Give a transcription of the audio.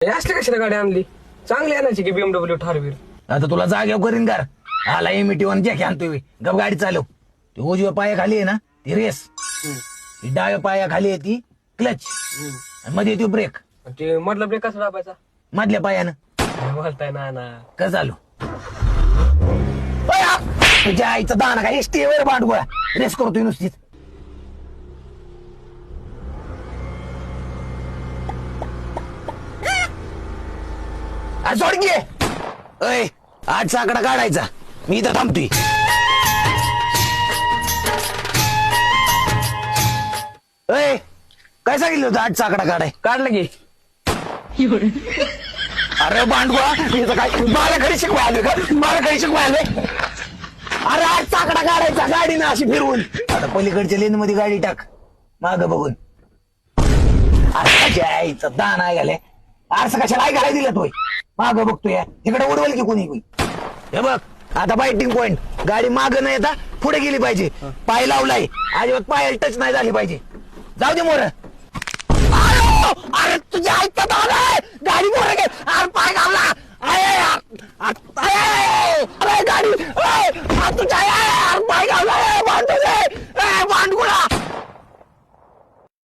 असली कशाला गाडी आणली? चांगली आणायची की BMW ठारवीर. आता तुला जाग्यावर करीन गार. आला एमटी1 जॅक आणतोय गप गाडी चालव. ती उजव्या पायाखाली आहे ना ती रेस, ती डाव्या पायाखाली आहे ती क्लच, आणि मध्ये येतो ब्रेक. ते मधला ब्रेक कसा दाबायचा? मधल्या पायानं. काय बोलताय ना का चालू तुझ्या आईचा दाना काय स्टेवर भांडगोळा रेस करतोय नुसतीच. सोड घे. अय आठ साकडा काढायचा, मी इथं थांबतोय. अय काय सांगितलं होतं आठ साकडा काढाय? काढलं की. अरे भांडगोळा काय मला घरी शिकवायला का? मला घरी शिकवायला? अरे आठ चाकडा काढायचा गाडी ना अशी फिरवून. आता पलीकडच्या लेन मध्ये गाडी टाक माग बघून. अरे आईचा दान आहे घाले. आरसा कशाला आई घालाय दिला तोय? माग बघतोय तिकडे उडवल की कोणी. हे बघ आता बायटिंग पॉइंट, गाडी माग न येता पुढे गेली पाहिजे. पाय लावलाय अजिबात पाय टच नाही झाली पाहिजे. जाऊ दे मोर. अरे तुझ्या आईचा दान आहे, गाडी मोर